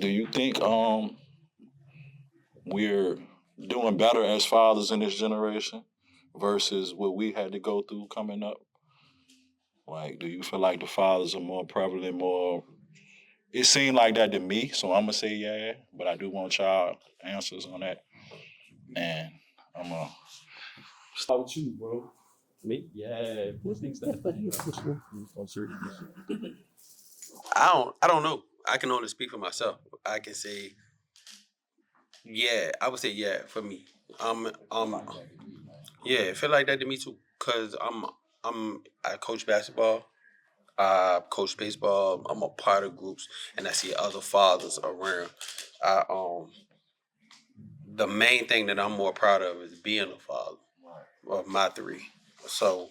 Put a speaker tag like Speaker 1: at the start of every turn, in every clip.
Speaker 1: Do you think we're doing better as fathers in this generation versus what we had to go through coming up? Like, do you feel like the fathers are more prevalent, more? It seemed like that to me, so I'm gonna say yeah, but I do want y'all answers on that, and I'm gonna start with you, bro.
Speaker 2: Me? Yeah. Who thinks that?
Speaker 3: I don't know. I can only speak for myself. I can say yeah. I would say yeah for me. Yeah, it feel like that to me too. Cause I coach basketball. I coach baseball. I'm a part of groups, and I see other fathers around. I The main thing that I'm more proud of is being a father of my three. So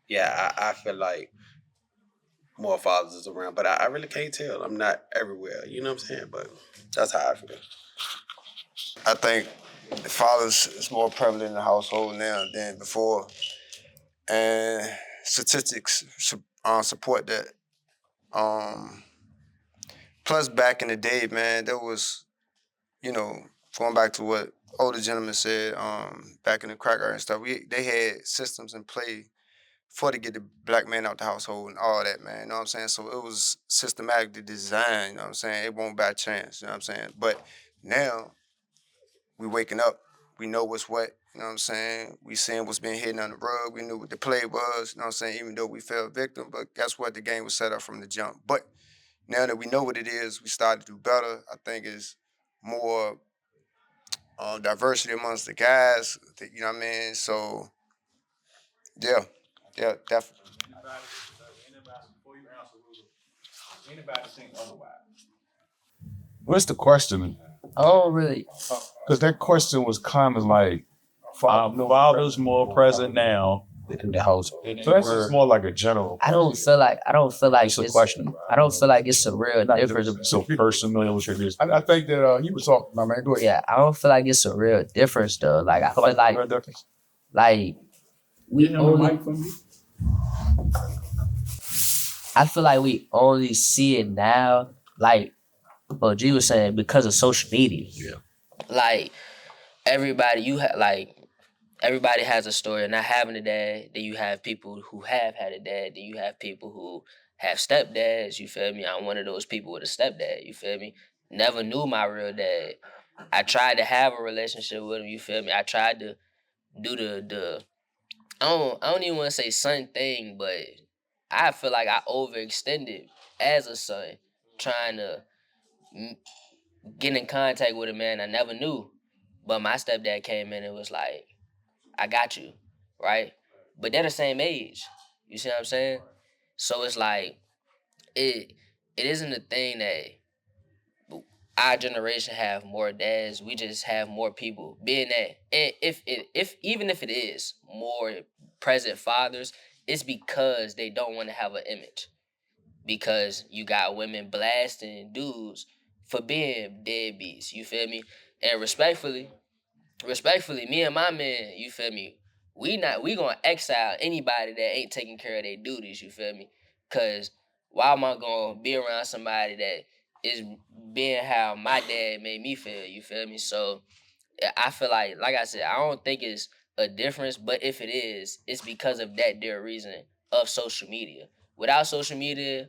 Speaker 3: yeah, I feel like more fathers is around, but I really can't tell. I'm not everywhere. You know what I'm saying? But that's how I feel.
Speaker 4: I think fathers is more prevalent in the household now than before, and statistics support that. Um, Plus, back in the day, man, there was, you know, going back to what older gentlemen said, back in the crack era and stuff, they had systems in play for to get the black man out the household and all that, man. You know what I'm saying? So it was systematically designed, you know what I'm saying? It won't by chance, you know what I'm saying? But now we waking up, we know what's what, you know what I'm saying? We seeing what's been hidden on the rug, we knew what the play was, you know what I'm saying? Even though we fell victim, but guess what? The game was set up from the jump. But now that we know what it is, we start to do better. I think it's more diversity amongst the guys, you know what I mean? So, yeah, yeah, definitely.
Speaker 1: Before you answer, anybody think otherwise?
Speaker 5: What's the question?
Speaker 2: I don't really.
Speaker 5: Because that question was kind of like,
Speaker 1: Fathers more present now.
Speaker 2: In the house.
Speaker 5: so that's just more like a general.
Speaker 2: I don't feel like
Speaker 5: It's a
Speaker 2: it's
Speaker 5: question.
Speaker 2: I don't feel like it's a real difference.
Speaker 5: So personal with your
Speaker 6: I think that he was talking. My man, go ahead.
Speaker 2: Yeah, I don't feel like it's a real difference though. Like I feel like we only I feel like we only see it now, like what G was saying, because of social media.
Speaker 5: Yeah.
Speaker 2: Like everybody everybody has a story of not having a dad. Then you have people who have had a dad. Then you have people who have stepdads. You feel me? I'm one of those people with a stepdad. You feel me? Never knew my real dad. I tried to have a relationship with him. You feel me? I tried to do the I don't even want to say son thing, but I feel like I overextended as a son, trying to mm, get in contact with a man I never knew. But my stepdad came in and was like, I got you, right? But they're the same age. You see what I'm saying? So it's like it it isn't a thing that our generation have more dads. We just have more people. Being that if even if it is more present fathers, it's because they don't want to have an image. Because you got women blasting dudes for being deadbeats. You feel me? And respectfully, me and my man, you feel me? We gonna exile anybody that ain't taking care of their duties. You feel me? Cause why am I gonna be around somebody that is being how my dad made me feel? You feel me? So I feel like I said, I don't think it's a difference, but if it is, it's because of that dear reason of social media. Without social media,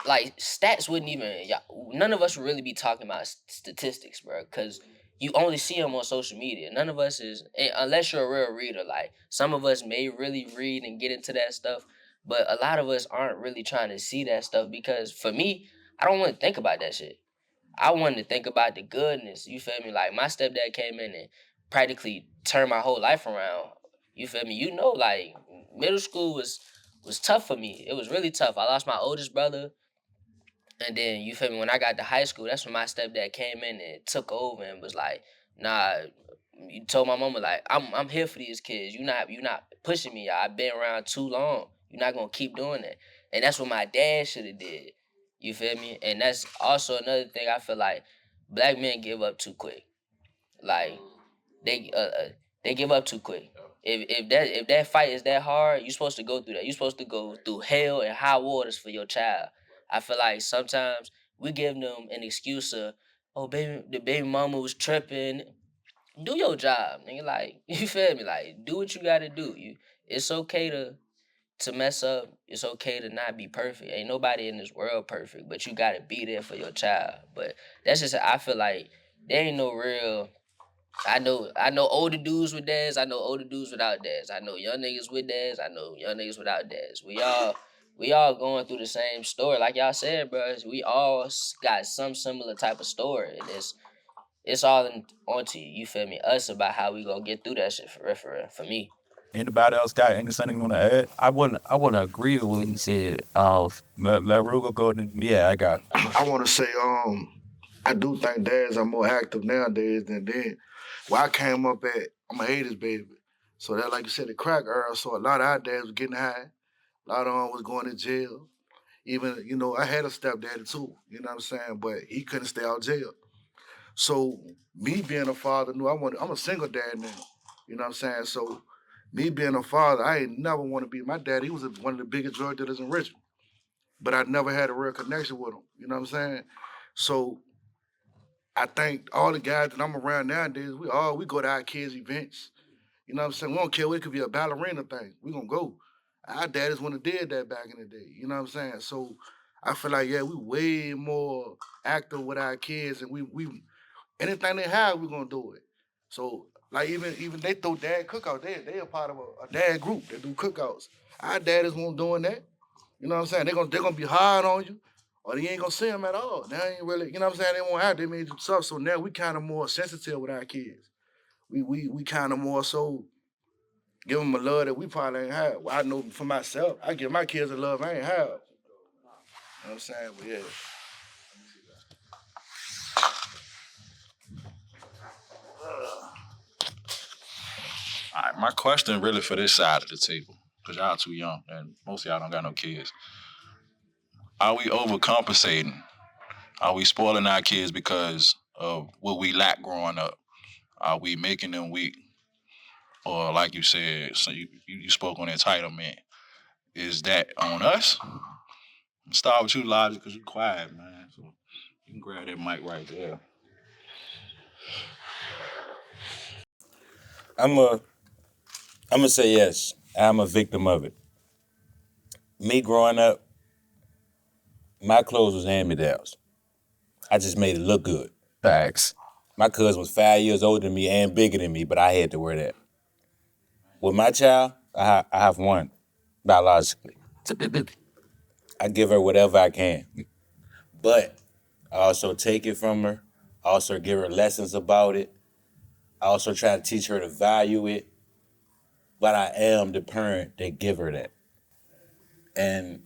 Speaker 2: like stats wouldn't even none of us would really be talking about statistics, bro, because you only see them on social media. None of us is unless you're a real reader. Like some of us may really read and get into that stuff, but a lot of us aren't really trying to see that stuff because for me, I don't want to think about that shit. I wanted to think about the goodness. You feel me? Like my stepdad came in and practically turned my whole life around. You feel me? You know, like middle school was tough for me. It was really tough. I lost my oldest brother. And then you feel me, when I got to high school, that's when my stepdad came in and took over and was like, nah, you told my mama like, I'm here for these kids. You not pushing me. I've been around too long. You're not gonna keep doing that. And that's what my dad should have did. You feel me? And that's also another thing I feel like black men give up too quick. Like they they give up too quick. If that fight is that hard, you're supposed to go through that. You're supposed to go through hell and high waters for your child. I feel like sometimes we giving them an excuse of, oh, the baby mama was tripping. Do your job, nigga. Like, you feel me? Like, do what you gotta do. It's okay to mess up. It's okay to not be perfect. Ain't nobody in this world perfect, but you gotta be there for your child. But that's just, I feel like there ain't no real. I know older dudes with dads. I know older dudes without dads. I know young niggas with dads. I know young niggas without dads. We all going through the same story, like y'all said, bro. We all got some similar type of story, and it's all onto you. You feel me? Us about how we gonna get through that shit for real, for me.
Speaker 5: Anybody else got anything you want to add? I wouldn't agree with what he said. Let Ruger go. Yeah, I got.
Speaker 6: I want to say, I do think dads are more active nowadays than then. Well, I came up at, I'm an 80s baby. So that, like you said, the crack era, so a lot of our dads was getting high. A lot of them was going to jail. Even, I had a stepdaddy too, you know what I'm saying? But he couldn't stay out of jail. So me being a father, I'm a single dad now, you know what I'm saying? So me being a father, I ain't never want to be, my dad, he was one of the biggest drug dealers in Richmond. But I never had a real connection with him, you know what I'm saying? So I think all the guys that I'm around nowadays, we go to our kids' events. You know what I'm saying? We don't care what it could be a ballerina thing. We gonna go. Our daddies wouldn't have did that back in the day. You know what I'm saying? So I feel like, yeah, we way more active with our kids, and we anything they have, we gonna do it. So like even they throw dad cookouts. They a part of a dad group that do cookouts. Our daddies won't doing that. You know what I'm saying? They're gonna be hard on you, or they ain't gonna see them at all. They ain't really, you know what I'm saying? They won't have, they made you tough. So now we kind of more sensitive with our kids. We kind of more so give them a love that we probably ain't had. Well, I know for myself, I give my kids a love I ain't have. You know what I'm saying? But yeah.
Speaker 1: All right, my question really for this side of the table, because y'all too young and most of y'all don't got no kids. Are we overcompensating? Are we spoiling our kids because of what we lack growing up? Are we making them weak? Or like you said, so you spoke on entitlement. Is that on us? I'll start with you, Logic, because you quiet, man. So you can grab that mic right there.
Speaker 7: I'm gonna say yes. I'm a victim of it. Me growing up, my clothes was hand-me-downs. I just made it look good.
Speaker 5: Facts.
Speaker 7: My cousin was 5 years older than me and bigger than me, but I had to wear that. With my child, I have one, biologically. I give her whatever I can. But I also take it from her. I also give her lessons about it. I also try to teach her to value it. But I am the parent that give her that. And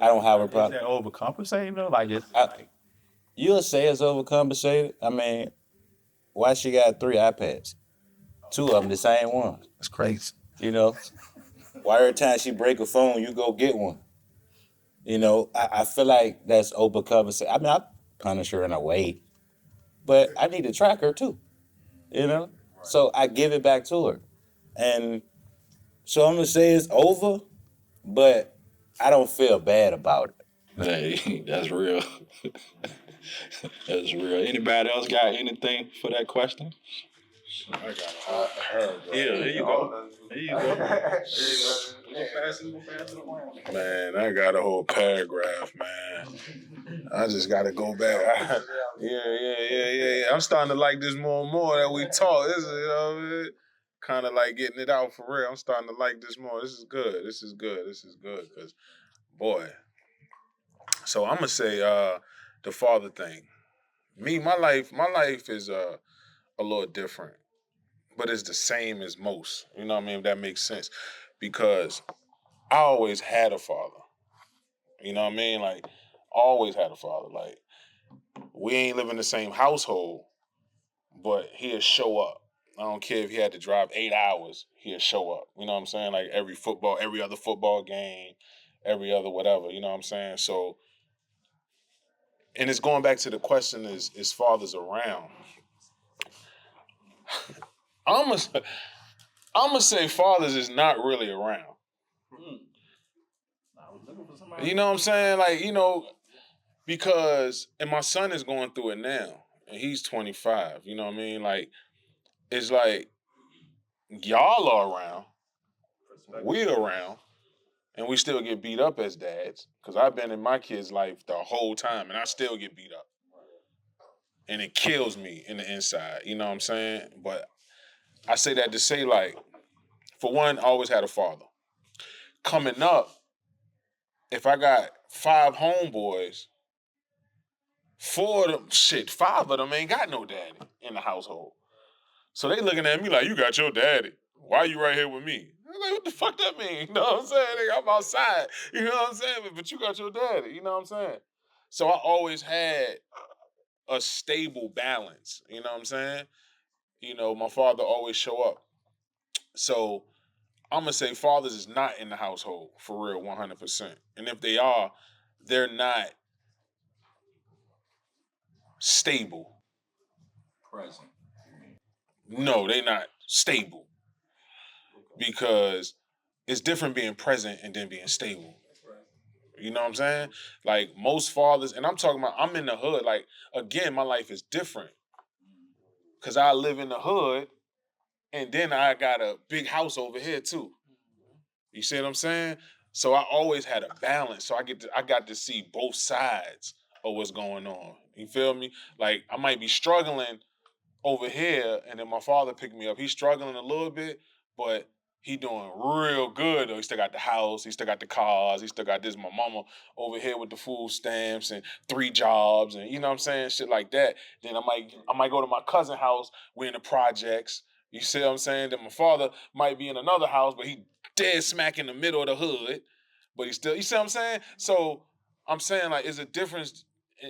Speaker 7: I don't have a
Speaker 5: Is
Speaker 7: problem.
Speaker 5: that overcompensating though? Like it's
Speaker 7: You'll say it's overcompensated. I mean, why she got 3 iPads? 2 of them the same ones.
Speaker 5: it's crazy.
Speaker 7: You know, why every time she break a phone, you go get one? You know, I feel like that's overcompensating. I mean, I punish her in a way, but I need to track her too. You know, so I give it back to her, and so I'm gonna say it's over, but I don't feel bad about it.
Speaker 1: Hey, that's real. That's real. Anybody else got anything for that question?
Speaker 3: I got a whole paragraph.
Speaker 1: Yeah, there you go. There you go.
Speaker 3: Man, I got a whole paragraph, man. I just got to go back. Yeah. I'm starting to like this more and more that we talk. This is, kind of like getting it out for real. I'm starting to like this more. This is good. Because, boy. So I'm going to say the father thing. Me, my life is a little different, but it's the same as most. You know what I mean? If that makes sense. Because I always had a father. You know what I mean? Like, always had a father. Like, we ain't live in the same household, but he'll show up. I don't care if he had to drive 8 hours, he'll show up. You know what I'm saying? Like every other football game, every other whatever. You know what I'm saying? So, and it's going back to the question is fathers around? I'm gonna say fathers is not really around. You know what I'm saying? Like,
Speaker 8: Because, and my son is going through it now, and he's 25. You know what I mean? Like, it's like y'all are around, we're around, and we still get beat up as dads. Because I've been in my kid's life the whole time, and I still get beat up. And it kills me in the inside. You know what I'm saying? But I say that to say, like, for one, I always had a father. Coming up, if I got 5 homeboys, 5 of them ain't got no daddy in the household. So they looking at me like, you got your daddy. Why you right here with me? I'm like, what the fuck that mean? You know what I'm saying? Nigga, I'm outside. You know what I'm saying? But you got your daddy. You know what I'm saying? So I always had a stable balance. You know what I'm saying? You know, my father always show up. So I'm gonna say fathers is not in the household for real, 100%. And if they are, they're not stable.
Speaker 1: Present.
Speaker 8: No, they not stable because it's different being present and then being stable. You know what I'm saying? Like most fathers, and I'm talking about I'm in the hood. Like again, my life is different because I live in the hood, and then I got a big house over here too. You see what I'm saying? So I always had a balance. So I got to see both sides of what's going on. You feel me? Like I might be struggling over here, and then my father picked me up. He's struggling a little bit, but he doing real good though. He still got the house, he still got the cars, he still got this. My mama over here with the food stamps and 3 jobs, and you know what I'm saying, shit like that. Then I might go to my cousin's house. We're in the projects. You see what I'm saying? Then my father might be in another house, but he dead smack in the middle of the hood. But he still, you see what I'm saying? So I'm saying like, it's a difference,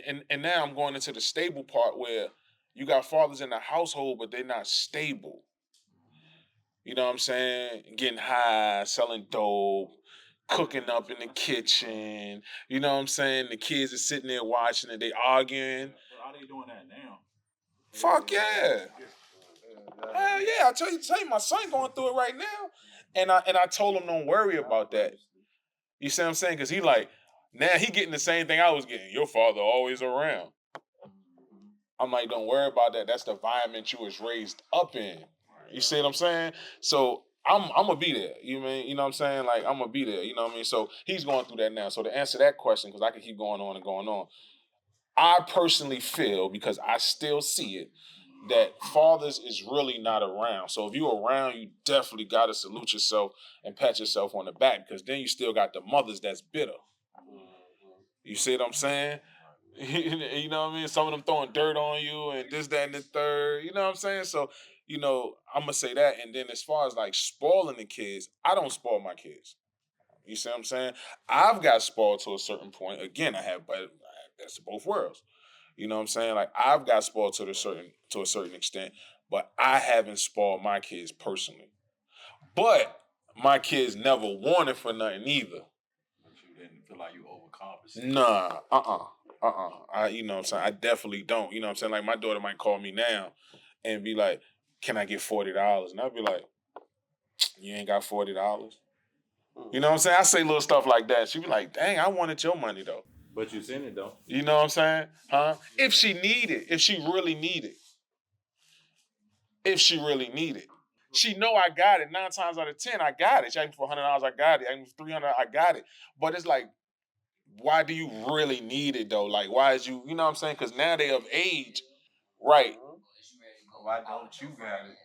Speaker 8: and now I'm going into the stable part where you got fathers in the household, but they're not stable. You know what I'm saying? Getting high, selling dope, cooking up in the kitchen. You know what I'm saying? The kids are sitting there watching it, they arguing.
Speaker 1: Are they doing that now?
Speaker 8: Fuck yeah. Hell yeah. I tell you, my son going through it right now. And I told him don't worry about that. You see what I'm saying? Because he like, now he getting the same thing I was getting. Your father always around. I'm like, don't worry about that. That's the environment you was raised up in. You see what I'm saying? So I'm gonna be there. You mean, you know what I'm saying? Like I'm gonna be there. You know what I mean? So he's going through that now. So to answer that question, because I could keep going on and going on, I personally feel, because I still see it, that fathers is really not around. So if you're around, you definitely gotta salute yourself and pat yourself on the back, because then you still got the mothers that's bitter. You see what I'm saying? You know what I mean? Some of them throwing dirt on you and this, that, and the third. You know what I'm saying? So, you know, I'm gonna say that. And then as far as like spoiling the kids, I don't spoil my kids. You see what I'm saying? I've got spoiled to a certain point. Again, I have, but that's both worlds. You know what I'm saying? Like I've got spoiled to a certain extent, but I haven't spoiled my kids personally. But my kids never wanted for nothing either.
Speaker 1: But you didn't feel like you overcompensated.
Speaker 8: Nah, you know what I'm saying? I definitely don't. You know what I'm saying? Like my daughter might call me now and be like, "Can I get $40?" And I'll be like, "You ain't got $40." You know what I'm saying? I say little stuff like that. She be like, "Dang, I wanted your money though."
Speaker 7: But you seen it though.
Speaker 8: You know what I'm saying? Huh? If she need it, if she really need it, if she really need it. She know I got it. 9 times out of 10, I got it. She asked me for $100, I got it. She asked me for 300, I got it. But it's like, why do you really need it though? Like, why is you know what I'm saying? Because now they of age, right?
Speaker 1: Why don't you got it?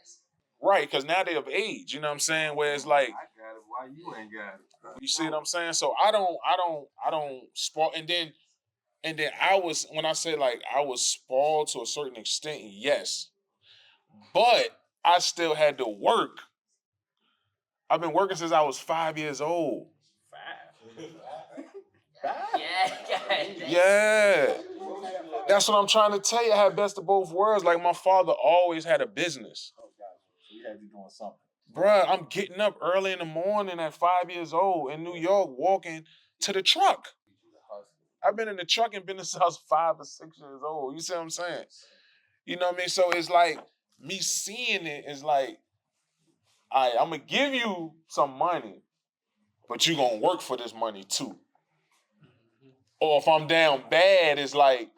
Speaker 8: Right, because now they of age. You know what I'm saying? Where it's like,
Speaker 1: I got it. Why you ain't got it?
Speaker 8: you see what I'm saying? So I don't spoil. And then I was, when I say like I was spoiled to a certain extent, yes, but I still had to work. I've been working since I was 5 years old. Yeah. That's what I'm trying to tell you. I had best of both worlds. Like my father always had a business.
Speaker 1: So you had you doing something.
Speaker 8: Bruh, I'm getting up early in the morning at 5 years old in New York, walking to the truck. I've been in the trucking business since I was 5 or 6 years old. You see what I'm saying? You know what I mean? So it's like me seeing it is like, all right, I'm gonna give you some money, but you gonna work for this money too. Or if I'm down bad, it's like,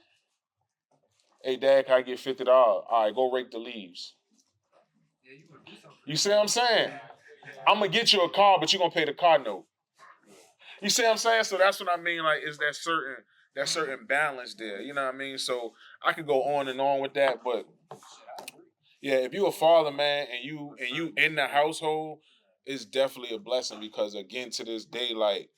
Speaker 8: hey, Dad, can I get $50? All right, go rake the leaves. You see what I'm saying? I'm going to get you a car, but you're going to pay the car note. You see what I'm saying? So that's what I mean, like, is that certain balance there. You know what I mean? So I could go on and on with that, but yeah, if you a father, man, and you in the household, it's definitely a blessing because again, to this day, like,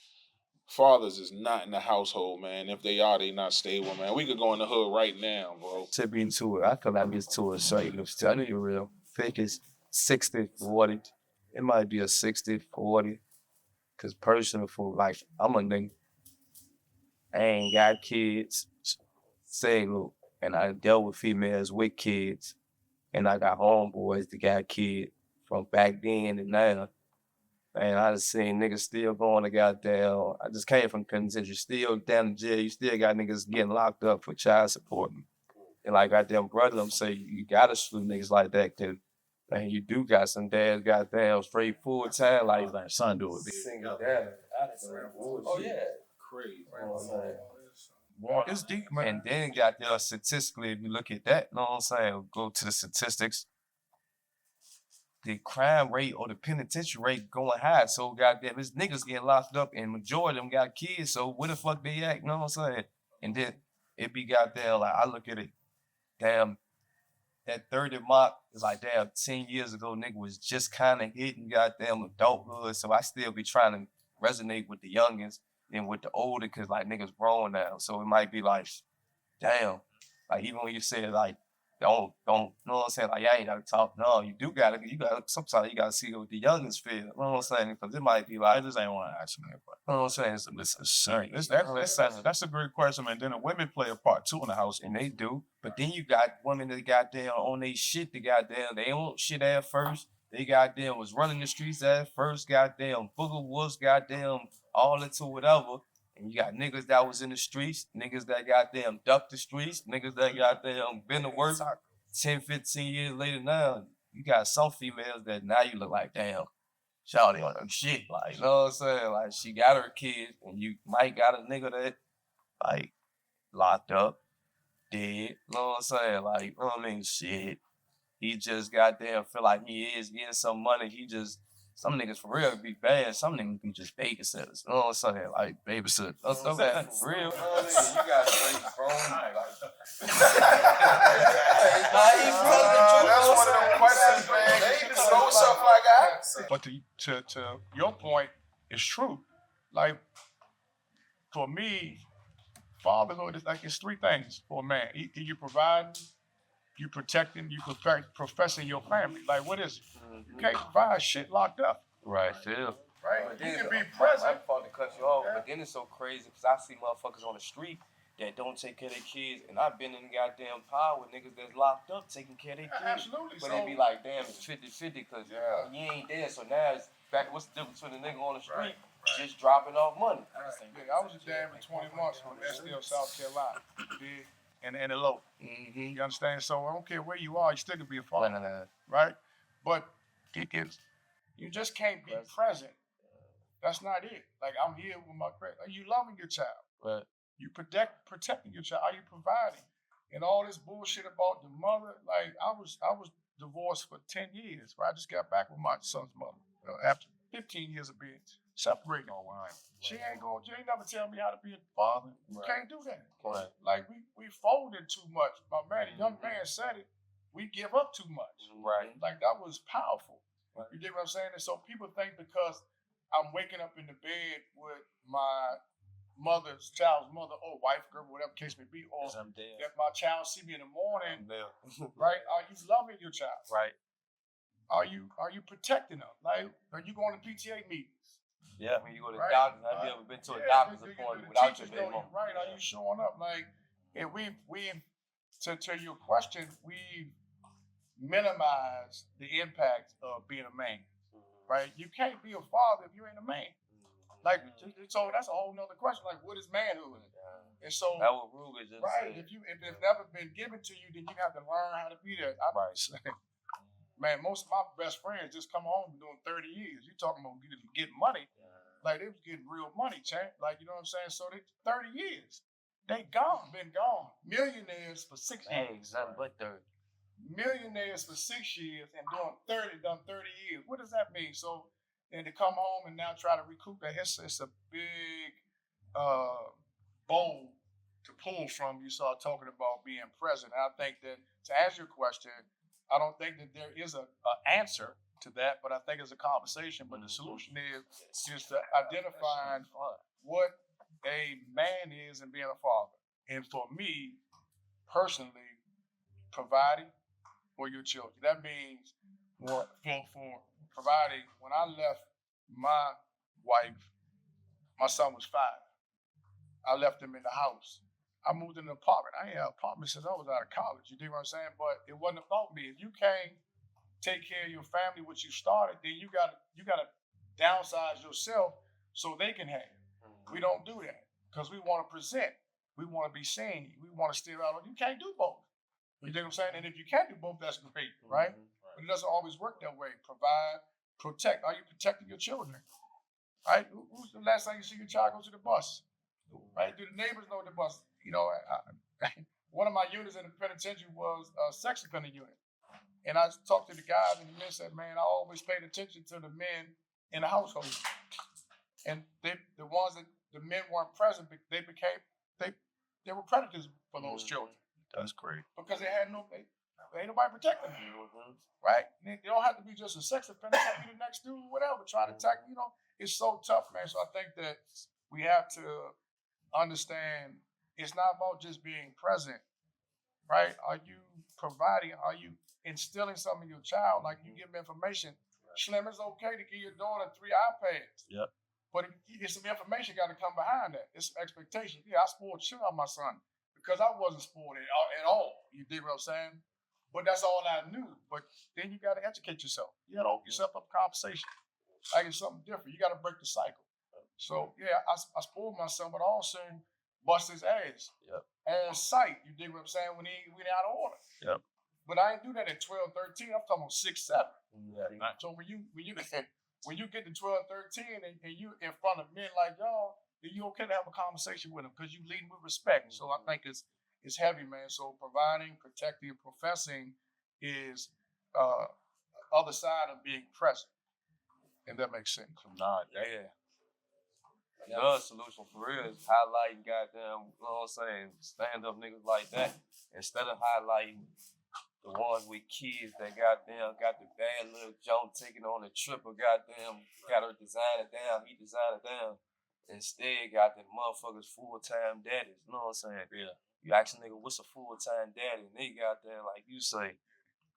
Speaker 8: fathers is not in the household, man. If they are, they not stable, man. We could go in the hood right now, bro.
Speaker 5: To be into it, I feel like it's to a certain extent. I know you're real. I think it's 60-40. It might be a 60-40. Cause personal for like, I'm a nigga. I ain't got kids, single, and I dealt with females with kids, and I got homeboys that got kids from back then and now. And I just seen niggas still going to goddamn. I just came from penitentiary, still down in jail. You still got niggas getting locked up for child support. And like goddamn brother, them say you gotta salute niggas like that, cause man, you do got some dads goddamn straight full time like son do it. Single dad. Oh yeah.
Speaker 8: Crazy.
Speaker 5: Boy, it's deep, man. And then goddamn statistically, if you look at that, you know what I'm saying? Go to the statistics. The crime rate or the penitentiary rate going high. So goddamn, this niggas getting locked up and majority of them got kids. So where the fuck they at? You know what I'm saying? And then it be goddamn, like I look at it, damn, that 30 mark is like, damn, 10 years ago, nigga was just kind of hitting goddamn adulthood. So I still be trying to resonate with the youngins and with the older, cause like niggas grown now. So it might be like, damn, like even when you say like, don't, you know what I'm saying? Like, I ain't gotta talk. No, you gotta, sometimes you gotta see what the youngins feel. You know what I'm saying? Because it might be like, I just ain't want to ask me that. But, you know what I'm saying? That's a great question, man. Then the women play a part too in the house, and they do. But then you got women that goddamn on they shit, they goddamn, they don't shit at first. They goddamn was running the streets at first, goddamn, booger wolves, goddamn, all into whatever. And you got niggas that was in the streets, niggas that goddamn ducked the streets, niggas that goddamn been to work 10, 15 years later now. You got some females that now you look like, damn, shawty on them shit. Like, you know what I'm saying? Like, she got her kids, and you might got a nigga that, like, locked up, dead. You know what I'm saying? Like, you know what I mean? Shit. He just goddamn feel like he is getting some money. He just, some niggas for real be bad. Some niggas be just babysitters. You know what I'm saying? Like babysitters. That's for real. You know what I mean? You got straight grown.
Speaker 8: That's one of them questions, man. They just throw stuff like that.
Speaker 9: But to your point, it's true. Like, for me, fatherhood is like, it's three things for a man. You provide, you protecting, you professing your family. Like, what is it? You can't provide shit locked up.
Speaker 5: Right, still.
Speaker 9: Right?
Speaker 5: But
Speaker 9: You
Speaker 5: then,
Speaker 9: can be
Speaker 5: I
Speaker 9: present.
Speaker 5: fought to cut you off, but then it's so crazy because I see motherfuckers on the street that don't take care of their kids, and I've been in goddamn power with niggas that's locked up taking care of their kids.
Speaker 9: Absolutely.
Speaker 5: But
Speaker 9: So,
Speaker 5: it be like, damn, it's 50-50 because you ain't there. So now it's back. What's the difference between a nigga on the street just dropping off money?
Speaker 9: yeah, I was a dad for 20 months from Estill, South Carolina. Big and the low.
Speaker 5: Mm-hmm.
Speaker 9: You understand? So I don't care where you are, you still can be a father.
Speaker 5: Nah.
Speaker 9: Right? But you just can't be present. That's not it. Like, I'm here with my friend. Are you loving your child?
Speaker 5: Right.
Speaker 9: You protecting your child. Are you providing? And all this bullshit about the mother. Like, I was divorced for 10 years. Right? I just got back with my son's mother after 15 years of being separated. Oh, wow. She ain't never tell me how to be a father. You can't do that.
Speaker 5: Right.
Speaker 9: Like, we folded too much. My man, the young man said it. We give up too much.
Speaker 5: Right.
Speaker 9: Like, that was powerful. Right. You get what I'm saying? And so people think because I'm waking up in the bed with my child's mother, or wife, girl, whatever case may be, or that my child see me in the morning, right? Are you loving your child?
Speaker 5: Right.
Speaker 9: Are you protecting them? Like, are you going to PTA meetings?
Speaker 5: Yeah, when you go to
Speaker 9: Right.
Speaker 5: doctors, have you ever been to a doctor's appointment without your baby mama?
Speaker 9: Right? Are you showing up? Like, and we to your question, we minimize the impact of being a man. Right? You can't be a father if you ain't a man. Like, so that's a whole nother question. Like, what is manhood? And so,
Speaker 5: that what Ruger just
Speaker 9: right?
Speaker 5: said.
Speaker 9: If it's never been given to you, then you have to learn how to be that. Man, most of my best friends just come home doing 30 years. You talking about getting money? like they was getting real money, champ. Like, you know what I'm saying? So they 30 years. They been gone. Millionaires for 6
Speaker 5: Man,
Speaker 9: years.
Speaker 5: nothing but 30.
Speaker 9: Millionaires for 6 years and done 30 years. What does that mean? So then to come home and now try to recoup that, it's a big bowl to pull from. You start talking about being present. And I think that to answer your question, I don't think that there is an answer to that, but I think it's a conversation. But the solution is to identifying what a man is and being a father. And for me, personally, providing for your children. That means for providing. When I left my wife, my son was 5. I left him in the house. I moved in an apartment. I ain't had an apartment since I was out of college. You dig what I'm saying? But it wasn't about me. If you can't take care of your family, what you started, then you gotta downsize yourself so they can have. We don't do that because we want to present. We want to be seen. We want to steer out. You can't do both. You dig what I'm saying? And if you can't do both, that's great, right? But it doesn't always work that way. Provide, protect. Are you protecting your children? Right? Who's the last time you see your child go to the bus? Right? Do the neighbors know the bus? You know, one of my units in the penitentiary was a sex offender unit. And I talked to the guys, and the men said, man, I always paid attention to the men in the household. And the ones that the men weren't present, they were predators for those children.
Speaker 5: That's great.
Speaker 9: Because they ain't nobody protecting them. Right? And it don't have to be just a sex offender, it can be the next dude, whatever, try to attack, it's so tough, man. So I think that we have to understand it's not about just being present, right? Are you providing? Are you instilling something in your child? Like you give them information. Slim, it's okay to give your daughter 3 iPads.
Speaker 5: Yep.
Speaker 9: But it's some information got to come behind that. It's some expectation. Yeah, I spoiled shit on my son because I wasn't spoiled at all. You dig what I'm saying? But that's all I knew. But then you got to educate yourself. You got to open yourself up to conversation. Like it's something different. You got to break the cycle. So yeah, I spoiled my son, but all of a sudden bust his ass on sight. You dig what I'm saying? When he out of order.
Speaker 5: Yep.
Speaker 9: But I didn't do that at 12, 13. I'm talking about 6, 7. So when you get to 12, 13 and you in front of men like y'all, then you okay to have a conversation with them because you lead with respect. So I think it's heavy, man. So providing, protecting, professing is other side of being present. And that makes sense.
Speaker 5: Nah, yeah. The solution for real is highlighting goddamn, you know what I'm saying, stand up niggas like that. Instead of highlighting the ones with kids that goddamn got the bad little junk taking on a trip or goddamn got her design it down, he designed it down. Instead got the motherfuckers full-time daddies, you know what I'm saying? Yeah. You ask a nigga, what's a full-time daddy? And they got there, like you say,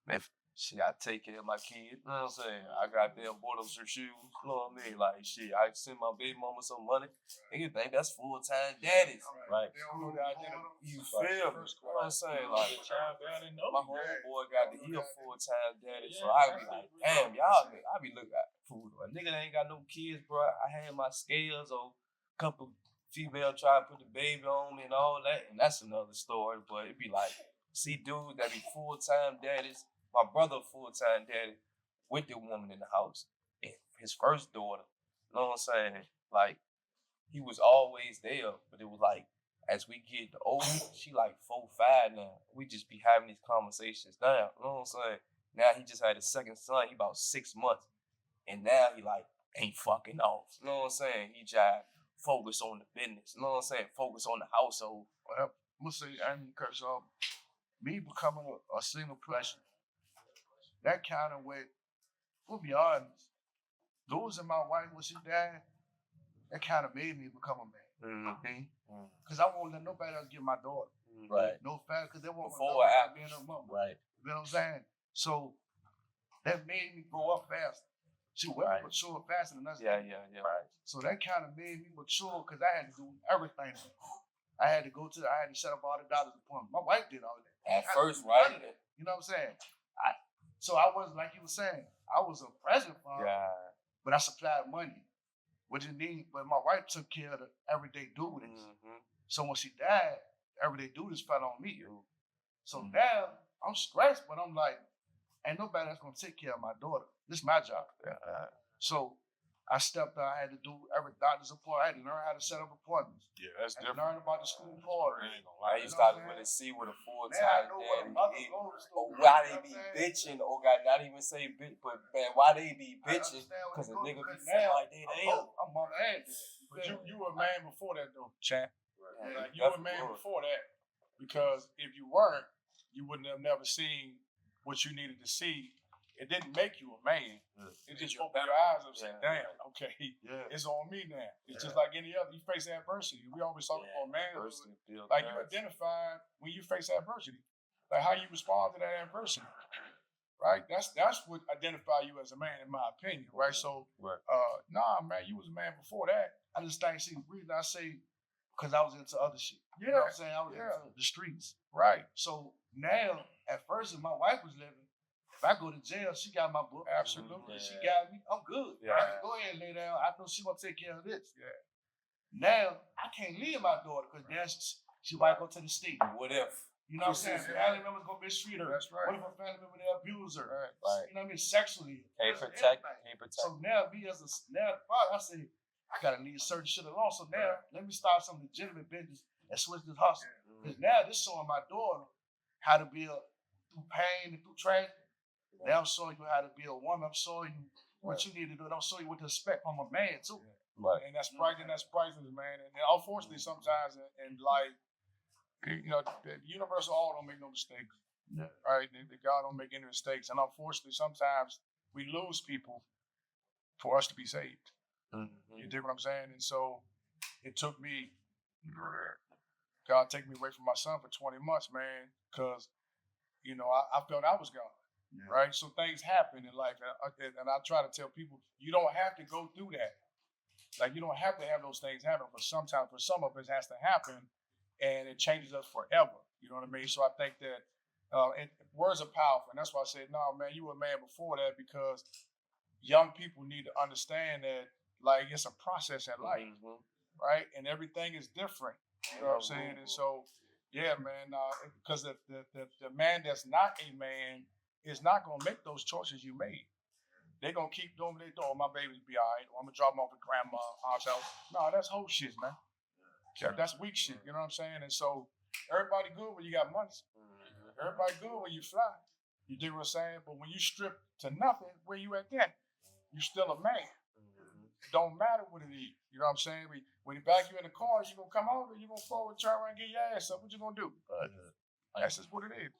Speaker 5: man, shit, I take care of my kids, you know what I'm saying? I got them bought them some shoes, you know what I mean? Like, shit, I send my baby mama some money. Nigga think that's full-time daddies. Right. You feel me? You know what I'm saying? Like, my homeboy got the heel full-time daddy, so I be like, damn, y'all, I be looking at food. A nigga that ain't got no kids, bro. I had my scales on, a couple female try to put the baby on me and all that, and that's another story, but it be like, see dudes that be full-time daddies, my brother full-time daddy with the woman in the house, and his first daughter, you know what I'm saying? Like, he was always there, but it was like, as we get older, she like 4, 5 now. We just be having these conversations now, you know what I'm saying? Now he just had his second son, he about 6 months, and now he like, ain't fucking off, you know what I'm saying? He just focus on the business, you know what I'm saying? Focus on the household.
Speaker 9: Well, I'm gonna say, because me becoming a single person, that kind of way, we'll be honest, losing my wife when she died, that kind of made me become a man. Because I won't let nobody else get my daughter.
Speaker 5: Right.
Speaker 9: No fact, because they won't
Speaker 5: Before or after.
Speaker 9: being her mama.
Speaker 5: Right.
Speaker 9: You know what I'm saying? So that made me grow up faster. She was mature faster than us.
Speaker 5: Yeah. Right.
Speaker 9: So that kind of made me mature because I had to do everything. I had to set up all the doctor's appointments. My wife did all that.
Speaker 5: At first, right?
Speaker 9: You know what I'm saying? So I wasn't, like you were saying, I was a present father, but I supplied money. What you need, but my wife took care of the everyday duties. So when she died, everyday duties fell on me. So now I'm stressed, but I'm like, ain't nobody that's gonna take care of my daughter. This is my job. So I stepped out. I had to do every doctor's appointment. I had to learn how to set up appointments.
Speaker 8: Yeah, that's
Speaker 9: I had to
Speaker 8: different.
Speaker 9: learn about the school party.
Speaker 8: I ain't gonna lie.
Speaker 5: Now you start to really see what a full time dad why they be bitching, or God, not even say bitch, but man, why they be bitching? Because a nigga be feeling like they damn.
Speaker 9: I'm on the edge. But you were a man before that though, champ.
Speaker 5: Right.
Speaker 9: Like you were a man before that. Because if you weren't, you wouldn't have never seen what you needed to see. It didn't make you a man. It just opened your eyes up and said, damn, okay, it's on me now. It's just like any other. You face adversity. We always talk about manhood. Like you identify when you face adversity. Like how you respond to that adversity. Right? That's what identify you as a man, in my opinion. Right? So, nah, man, you was a man before that. I just think, see, the reason I say, because I was into other shit. You know what I'm saying? I was into the streets. Right. So now, at first, if my wife was living, if I go to jail, she got my book. Absolutely. She got me. I'm good. I can go ahead and lay down. I know she gonna take care of this. Yeah. Now, I can't leave my daughter because now she might go to the state.
Speaker 5: What if?
Speaker 9: You know what I'm saying? Family members gonna mistreat her. That's right. What if a family member they abuse her? Right. You know what I mean? Sexually.
Speaker 5: Can't protect.
Speaker 9: So now me as a father, I say, I gotta leave certain shit alone. So now let me start some legitimate business and switch this hustle. Because now this showing my daughter how to be through pain and through tragedy. Now I'm showing you how to be a woman. I'm showing you what you need to do. And I'm showing you what to expect from a man too.
Speaker 5: Right.
Speaker 9: And that's priceless, man. And unfortunately, sometimes, and like, you know, the universal law don't make no mistakes. Yeah. Right? The God don't make any mistakes. And unfortunately, sometimes we lose people for us to be saved. Mm-hmm. You dig what I'm saying? And so it took me, God taking me away from my son for 20 months, man, because, you know, I felt I was gone. Yeah. Right? So things happen in life. And I try to tell people, you don't have to go through that. Like, you don't have to have those things happen, but sometimes for some of us, it has to happen, and it changes us forever. You know what I mean? So I think that and words are powerful, and that's why I said, no, man, you were a man before that, because young people need to understand that, like, it's a process in life, right? And everything is different. You know what I'm saying? And so, yeah, man, because the man that's not a man is not going to make those choices you made. They're going to keep doing what they do. Oh, my baby's be all right. Or I'm going to drop them off at grandma's house. No, that's whole shit, man. That's weak shit. You know what I'm saying? And so everybody good when you got money. Everybody good when you fly. You dig what I'm saying? But when you strip to nothing, where you at then? You still a man. It don't matter what it is. You know what I'm saying? When he back you in the corner, you going to come over, you going to forward, turn around and get your ass up. What you going to do? That's just what it is.